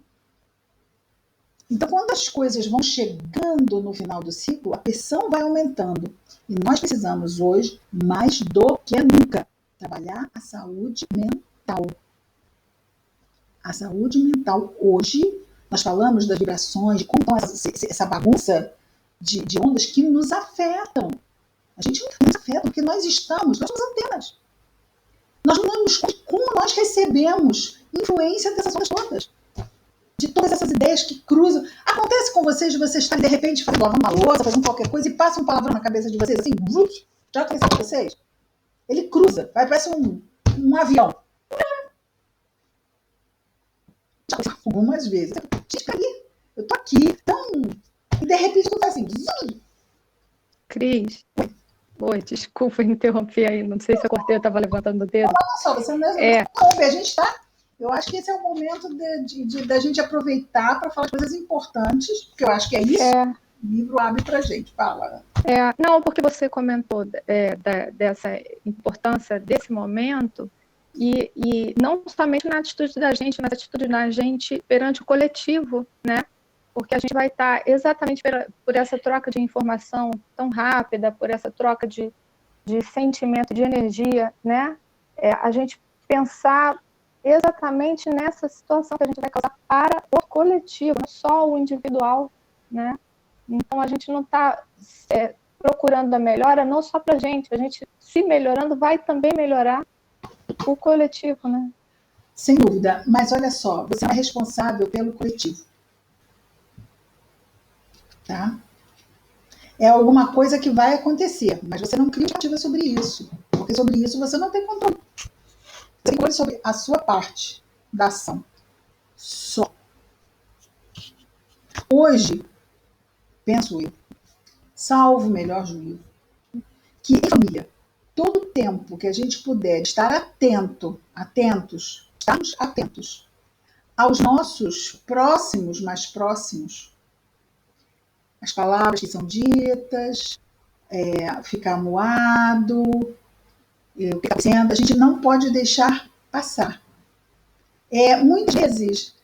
Então, quando as coisas vão chegando no final do ciclo, a pressão vai aumentando. E nós precisamos hoje, mais do que nunca, trabalhar a saúde mental. A saúde mental hoje, nós falamos das vibrações, de como estão essa bagunça de ondas que nos afetam. A gente não nos afeta, porque nós somos antenas. Nós não damos conta de como nós recebemos influência dessas ondas todas. De todas essas ideias que cruzam. Acontece com vocês de vocês estarem, de repente, lavando uma louça, fazendo qualquer coisa, e passa um palavrão na cabeça de vocês, assim, já aconteceu com vocês? Ele cruza, parece um avião. Já aconteceu algumas vezes. Gente, peraí, eu tô aqui, então... E de repente tudo faz assim... Cris, oi, desculpa interromper aí, não sei se eu cortei, eu estava levantando o dedo. Não, só, você mesmo a gente está... Eu acho que esse é o momento da gente aproveitar para falar coisas importantes, porque eu acho que é isso que o livro abre para a gente. Fala. Não, porque você comentou dessa importância desse momento, e não somente na atitude da gente, mas na atitude da gente perante o coletivo, né? Porque a gente vai estar exatamente por essa troca de informação tão rápida, por essa troca de sentimento, de energia, né? A gente pensar exatamente nessa situação que a gente vai causar para o coletivo, não só o individual, né? Então, a gente não está procurando a melhora não só para a gente se melhorando vai também melhorar o coletivo, né? Sem dúvida, mas olha só, você é responsável pelo coletivo. tá? É alguma coisa que vai acontecer, mas você não cria expectativa sobre isso, porque sobre isso você não tem controle. Você tem controle sobre a sua parte da ação. Só. Hoje, penso eu, salvo o melhor juízo, que em família, todo o tempo que a gente puder estar atentos, estarmos atentos aos nossos próximos, mais próximos, as palavras que são ditas, ficar moado, o que está acontecendo, a gente não pode deixar passar. Muitas vezes,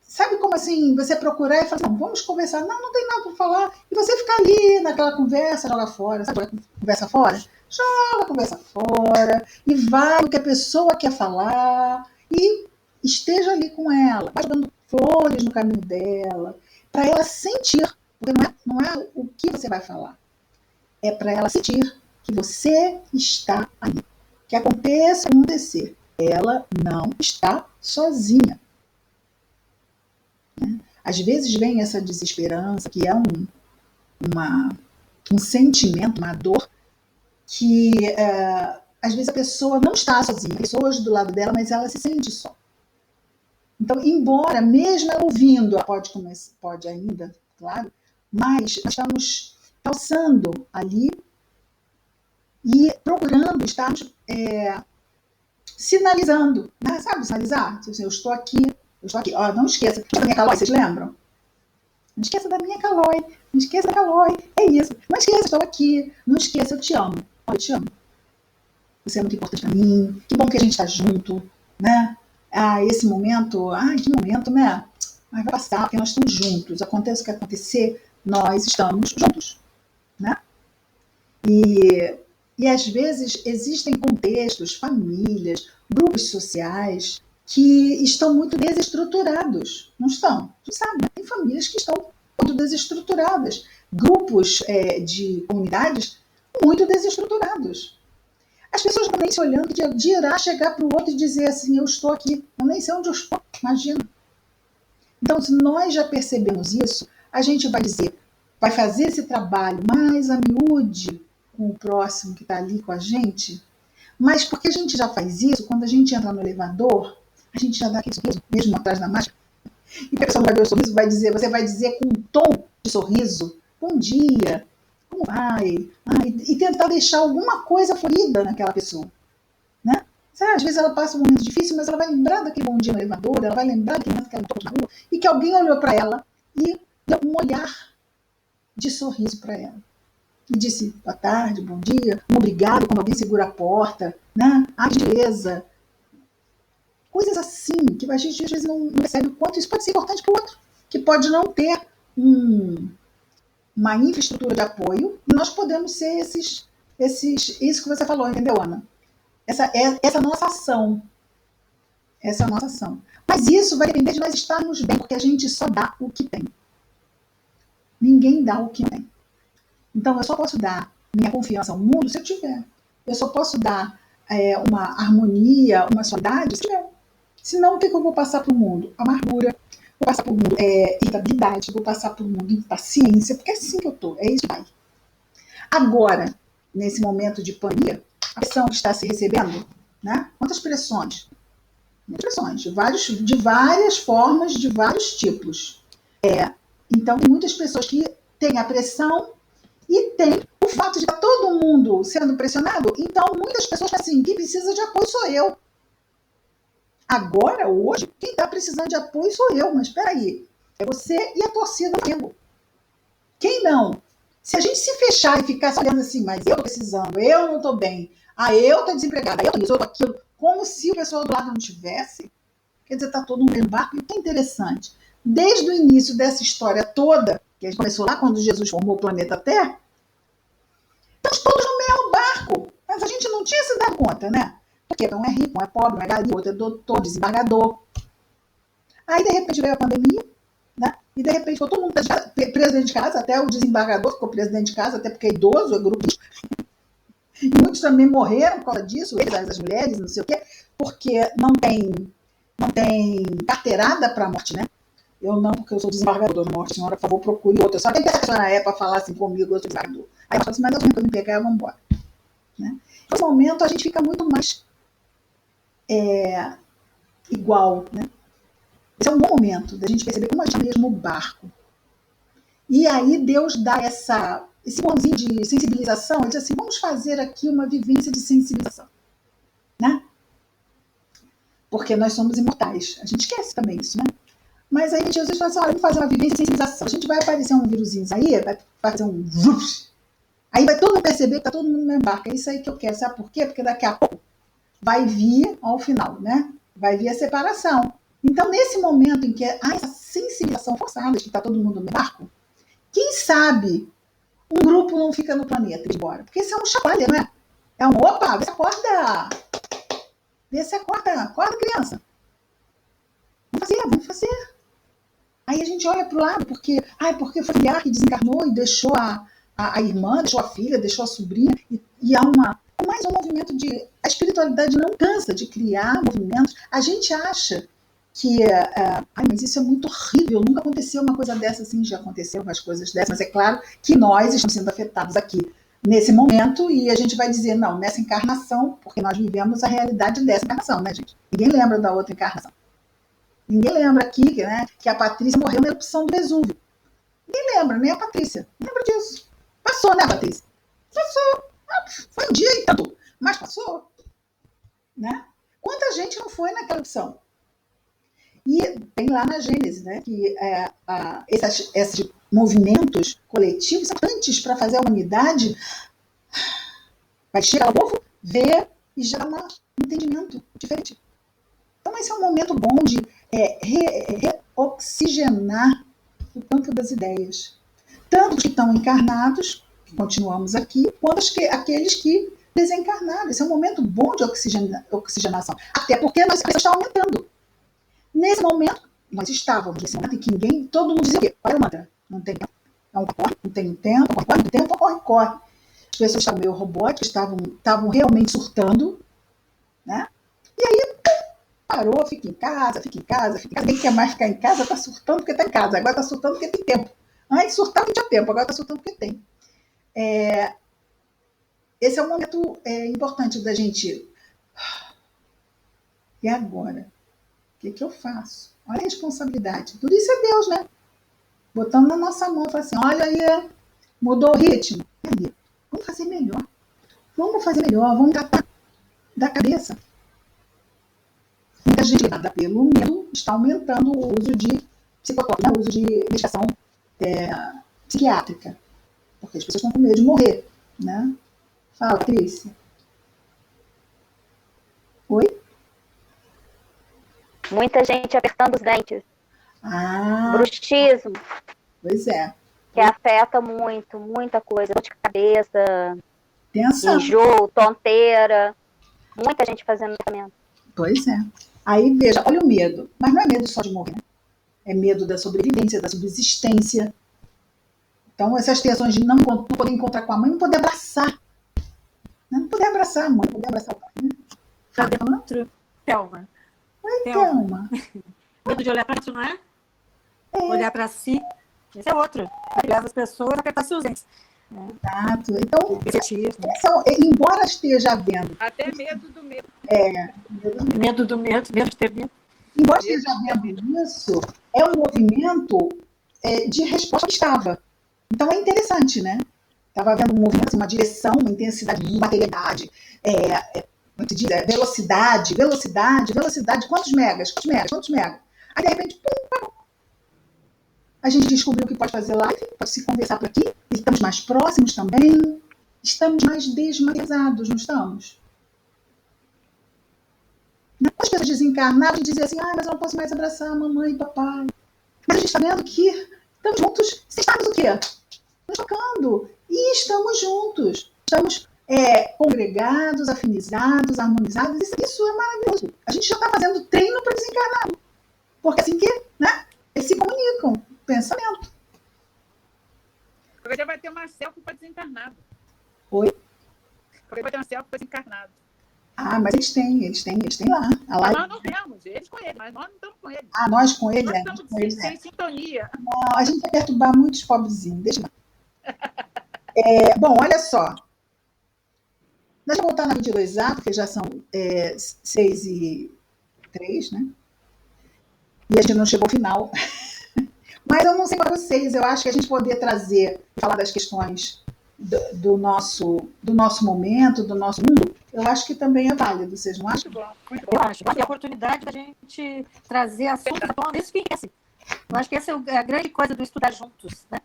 sabe como assim, você procurar e falar, não, vamos conversar, não tem nada para falar, e você ficar ali naquela conversa, joga fora, sabe, conversa fora? Joga a conversa fora, e vai o que a pessoa quer falar, e esteja ali com ela, vai jogando flores no caminho dela, para ela sentir, porque não é o que você vai falar, é para ela sentir que você está ali. Que aconteça o que acontecer, ela não está sozinha. Às vezes vem essa desesperança, que é um sentimento, uma dor, que às vezes a pessoa não está sozinha, pessoas do lado dela, mas ela se sente só. Então, embora, mesmo ela ouvindo, pode ainda, claro, mas nós estamos calçando ali e procurando, estamos sinalizando, né? Sabe sinalizar? Eu estou aqui. Ó, não esqueça da minha Calói, vocês lembram? Não esqueça da minha Calói, não esqueça da Calói, é isso. Não esqueça, estou aqui, não esqueça, eu te amo. Eu te amo. Você é muito importante para mim, que bom que a gente está junto, né? Esse momento, que momento, né? Mas vai passar, porque nós estamos juntos. Aconteça o que acontecer, nós estamos juntos, né? E às vezes existem contextos, famílias, grupos sociais que estão muito desestruturados. Não estão? Tu sabe, né? Tem famílias que estão muito desestruturadas. Grupos de comunidades muito desestruturados. As pessoas não estão nem se olhando, de irá chegar para o outro e dizer assim, eu estou aqui, eu nem sei onde eu estou, imagina. Então, se nós já percebemos isso, a gente vai fazer esse trabalho mais a miúde com o próximo que está ali com a gente, mas porque a gente já faz isso, quando a gente entra no elevador, a gente já dá aquele sorriso, mesmo atrás da máscara, e a pessoa vai ver o sorriso, você vai dizer com um tom de sorriso, bom dia, como vai? E tentar deixar alguma coisa florida naquela pessoa, né? Às vezes ela passa um momento difícil, mas ela vai lembrar daquele bom dia no elevador, ela vai lembrar daquele momento que ela entrou na rua, e que alguém olhou para ela e deu um olhar de sorriso para ela. E disse, boa tarde, bom dia, um obrigado quando alguém segura a porta, né? Beleza. Coisas assim, que a gente às vezes não percebe o quanto isso pode ser importante para o outro, que pode não ter uma infraestrutura de apoio, e nós podemos ser isso que você falou, entendeu, Ana? Essa nossa ação. Essa é a nossa ação. Mas isso vai depender de nós estarmos bem, porque a gente só dá o que tem. Ninguém dá o que tem. Então, eu só posso dar minha confiança ao mundo se eu tiver. Eu só posso dar uma harmonia, uma solidariedade se tiver. Senão, o que eu vou passar para o mundo? Amargura. Vou passar para o mundo irritabilidade. Vou passar para o mundo impaciência. Porque é assim que eu estou. É isso que vai. Agora, nesse momento de pandemia, a pressão que está se recebendo, né? Quantas pressões? Pressões de várias formas, de vários tipos. Então, tem muitas pessoas que têm a pressão e tem o fato de estar todo mundo sendo pressionado. Então, muitas pessoas pensam assim, quem precisa de apoio sou eu. Agora, hoje, quem está precisando de apoio sou eu. Mas espera aí, é você e a torcida do Flamengo. Quem não? Se a gente se fechar e ficar só olhando assim, mas eu estou precisando, eu não estou bem, eu estou desempregada, eu estou isso, eu estou aquilo, como se o pessoal do lado não tivesse, quer dizer, está todo mundo no barco. E o que é interessante, desde o início dessa história toda, que a gente começou lá quando Jesus formou o planeta Terra, estamos todos no mesmo barco, mas a gente não tinha se dado conta, né? Porque um é rico, um é pobre, um é gari, outro é doutor, desembargador. Aí, de repente, veio a pandemia, né? E, de repente, ficou todo mundo preso dentro de casa, até o desembargador ficou preso dentro de casa, até porque é idoso, é grupo. E muitos também morreram por causa disso, eles, as mulheres, não sei o quê, porque não tem carteirada para a morte, né? Eu não, porque eu sou desembargador. Nossa senhora, por favor, procure outra. Só quem que a senhora é para falar assim comigo, eu sou desembargador. Aí eu falo assim, mas eu tenho que me pegar, vamos embora. Né? Nesse momento, a gente fica muito mais igual. Né? Esse é um bom momento da gente perceber como a gente é mesmo o barco. E aí Deus dá esse bonzinho de sensibilização. Ele diz assim, vamos fazer aqui uma vivência de sensibilização. Né? Porque nós somos imortais. A gente esquece também isso, né? Mas aí Jesus fala assim, olha, vamos fazer uma vivência de sensibilização. A gente vai aparecer um vírusinho aí, vai fazer um... Aí vai todo mundo perceber que está todo mundo na barca. É isso aí que eu quero. Sabe por quê? Porque daqui a pouco vai vir ao final, né? Vai vir a separação. Então, nesse momento em que há essa sensibilização forçada, de que está todo mundo no barco, quem sabe um grupo não fica no planeta e embora? Porque isso é um chacoalha, não é? É um, opa, vê se acorda. Vê se acorda. Acorda, criança. Vamos fazer. Aí a gente olha para o lado, porque foi o familiar que desencarnou e deixou a irmã, deixou a filha, deixou a sobrinha, e há mais um movimento de... A espiritualidade não cansa de criar movimentos. A gente acha que... mas isso é muito horrível, nunca aconteceu uma coisa dessa assim, já aconteceu umas coisas dessas, mas é claro que nós estamos sendo afetados aqui nesse momento, e a gente vai dizer, não, nessa encarnação, porque nós vivemos a realidade dessa encarnação, né, gente? Ninguém lembra da outra encarnação. Ninguém lembra aqui, né, que a Patrícia morreu na erupção do Vesúvio. Ninguém lembra, nem a Patrícia. Não lembra disso. Passou, né, Patrícia? Passou. Foi um dia e tanto, mas passou. Né? Quanta gente não foi naquela erupção? E tem lá na Gênesis, né, que esses movimentos coletivos são importantes para fazer a humanidade vai chegar ao povo, ver e gerar um entendimento diferente. Então, esse é um momento bom de reoxigenar o campo das ideias. Tanto os que estão encarnados, que continuamos aqui, quanto aqueles que desencarnaram. Esse é um momento bom de oxigenação. Até porque nossa pressão está aumentando. Nesse momento, nós estávamos nesse momento em que todo mundo dizia o quê? Olha o mantra. Não tem tempo. Não corre, não tem tempo, corre, não tem tempo, corre. As pessoas estavam meio robóticas, estavam realmente surtando. Né? E aí, parou, fica em casa. Quem quer mais ficar em casa está surtando porque está em casa. Agora está surtando porque tem tempo. Antes surtava porque tinha tempo, agora está surtando porque tem. Esse é um momento importante da gente... E agora? O que eu faço? Olha a responsabilidade. Tudo isso é Deus, né? Botando na nossa mão, falando assim, olha aí, mudou o ritmo. E aí, vamos fazer melhor. Vamos tratar da cabeça. Muita gente ligada pelo medo está aumentando o uso de psicotrópico, né? O uso de medicação psiquiátrica. Porque as pessoas estão com medo de morrer, né? Fala, Patrícia. Oi? Muita gente apertando os dentes. Bruxismo. Pois é. Que afeta muito, muita coisa. Dor de cabeça, Tensão. enjoo, tonteira. Muita gente fazendo tratamento. Pois é. Aí, veja, olha o medo. Mas não é medo só de morrer, né? É medo da sobrevivência, da subsistência. Então, essas tensões de não poder encontrar com a mãe, não poder abraçar. Não poder abraçar a mãe, não poder abraçar o pai. Né? Outro, Thelma. Oi, Thelma. Medo de olhar para dentro, não é? Olhar para si. Esse é outro. Que leva as pessoas a apertar seus dentes. Exato. Então, embora esteja havendo... Até medo do medo. Medo do medo, medo de ter medo. Embora esteja havendo isso, é um movimento de resposta que estava. Então, é interessante, né? Estava havendo um movimento, uma direção, uma intensidade, uma materialidade, velocidade. Quantos megas? Aí, de repente, pum, parou. A gente descobriu que pode fazer live, pode se conversar por aqui, e estamos mais próximos também, estamos mais desmaterializados, não estamos? As pessoas desencarnadas diziam assim, mas eu não posso mais abraçar a mamãe e papai. Mas a gente está vendo que estamos juntos, estamos o quê? Nos tocando, e estamos juntos, estamos congregados, afinizados, harmonizados, isso é maravilhoso. A gente já está fazendo treino para desencarnado, porque assim que, né, eles se comunicam. Pensamento. Agora já vai ter uma selfie para desencarnado. Oi? Agora vai ter uma selfie para desencarnado. Ah, mas eles têm lá. A Mas live. nós não temos, eles com eles, mas nós não estamos com eles. Ah, nós com eles, Nós né? estamos Com eles, sem sintonia. Não, a gente vai perturbar muitos pobrezinhos. Deixa eu... Bom, olha só. Nós vamos voltar na 22A, porque já são 6h03, né? E a gente não chegou ao final. Mas eu não sei para vocês, eu acho que a gente poder trazer, falar das questões do nosso momento, do nosso mundo, eu acho que também é válido, vocês não acham? Muito bom, muito bom. Eu acho que é a oportunidade da gente trazer assuntos à tona, isso que enriquece. Eu acho que essa é a grande coisa do estudar juntos, né?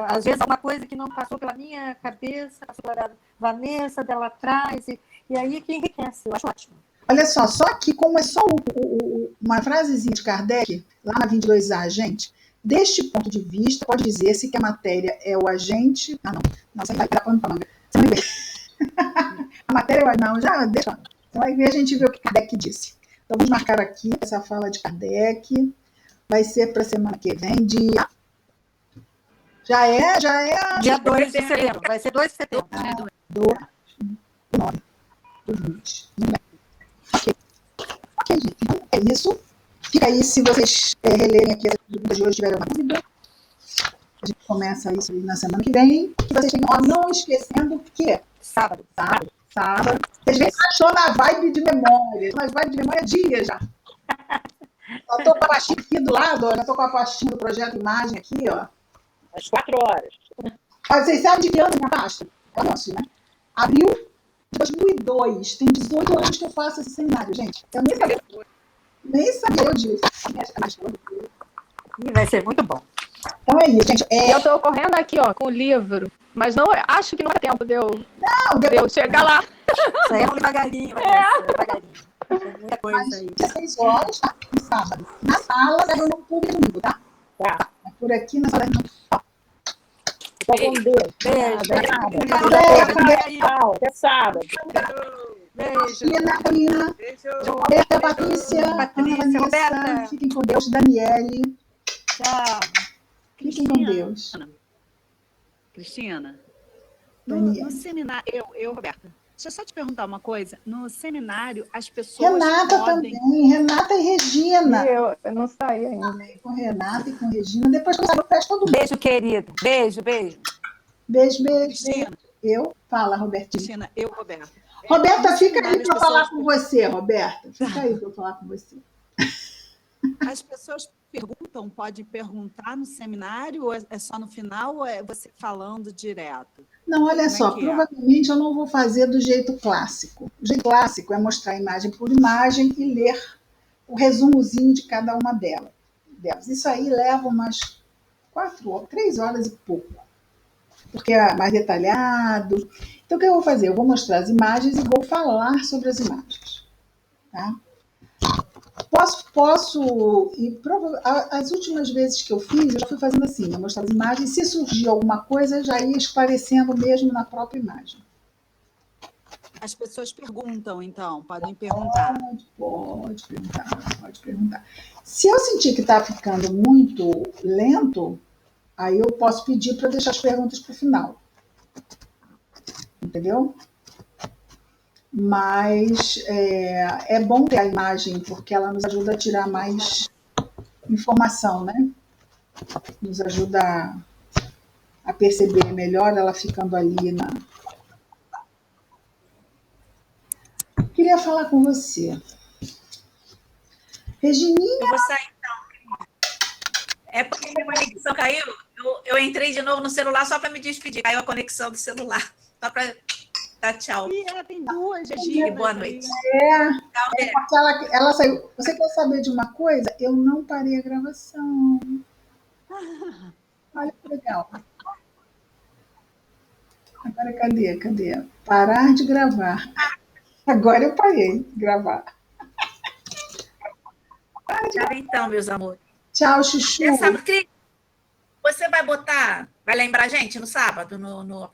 Às vezes alguma coisa que não passou pela minha cabeça, passou pela Vanessa, dela traz, e aí que enriquece, eu acho ótimo. Olha só que como é só uma frasezinha de Kardec, lá na 22A, gente, deste ponto de vista, pode dizer-se que a matéria é o agente... Ah, não, você vai dar pano para manga. Você vai ver. A matéria é o... Não, já deixa. Você vai ver, a gente vê o que Kardec disse. Então, vamos marcar aqui essa fala de Kardec. Vai ser para a semana que vem, dia... Já é... Dia 2 de setembro, vai ser 2 de setembro. Do 9, do 20. Ok, gente. Então, é isso. Fica aí, se vocês relerem aqui as perguntas de hoje, tiverem uma dúvida. A gente começa isso na semana que vem. E vocês tenham, não esquecendo que Sábado. sábado. Vocês veem, achou na vibe de memória. Mas vibe de memória é dia já. Já estou com a pastinha aqui do lado, ó. Já estou com a pastinha do projeto Imagem aqui, ó. Às 4 horas. Mas vocês sabem de que ano é minha pasta? É nosso, né? Abril de 2002. Tem 18 anos que eu faço esse seminário, gente. Eu nem sabia disso. E vai ser muito bom. Então é isso, gente. Eu estou correndo aqui, ó, com o livro, mas não, acho que não é tempo de eu chegar lá. Isso aí é devagarinho, devagarinho. Tem muita coisa aí. 16 horas, tá? No sábado. Na sala da reunião pública domingo, tá? Tá. É por aqui na sala da reunião pública. Fica com Deus. Beijo. Tchau, até sábado. Beijo. Carolina, Beijo. Roberta, Patrícia, Patrícia, Ana Vanessa, Roberta. fiquem com Deus. Daniele, Tchau. fiquem com Deus. Cristina, Daniela. no seminário, Roberta, deixa eu só te perguntar uma coisa. No seminário, as pessoas Renata podem... também, Renata e Regina. Eu não saí ainda. Com Renata e com Regina. Depois que eu saio, eu fecho todo mundo. Beijo, querido. Beijo. Beijo. Cristina, Eu? Fala, Robertinha. Cristina, Roberta. Roberta, No fica aí seminário, para as falar pessoas- com você, Roberta. Fica aí para eu falar com você. As pessoas podem perguntar no seminário, ou é só no final, ou é você falando direto? Não, olha Como é só, que é? provavelmente eu não vou fazer do jeito clássico. O jeito clássico é mostrar imagem por imagem e ler o resumozinho de cada uma delas. Isso aí leva umas 3 horas e pouco, porque é mais detalhado. Então, o que eu vou fazer? Eu vou mostrar as imagens e vou falar sobre as imagens. Tá? Posso as últimas vezes que eu fiz, eu já fui fazendo assim, eu mostrava as imagens, se surgir alguma coisa, eu já ia esclarecendo mesmo na própria imagem. As pessoas perguntam, então, podem perguntar. Pode perguntar. Se eu sentir que está ficando muito lento, aí eu posso pedir para deixar as perguntas para o final. Entendeu? Mas é bom ter a imagem, porque ela nos ajuda a tirar mais informação, né? Nos ajuda a perceber melhor ela ficando ali na... Queria falar com você. Regininha. Eu vou sair então. É porque minha conexão caiu. Eu entrei de novo no celular só para me despedir. Caiu a conexão do celular. Só para dar tchau. E tem duas, E Regina. boa noite. Porque ela saiu. Você quer saber de uma coisa? Eu não parei a gravação. Olha que legal. Agora, cadê? Parar de gravar. Agora eu parei de gravar. Tchau, então, meus amores. Tchau, Chuchu. É sábado, Cris. Você vai lembrar a gente no sábado, no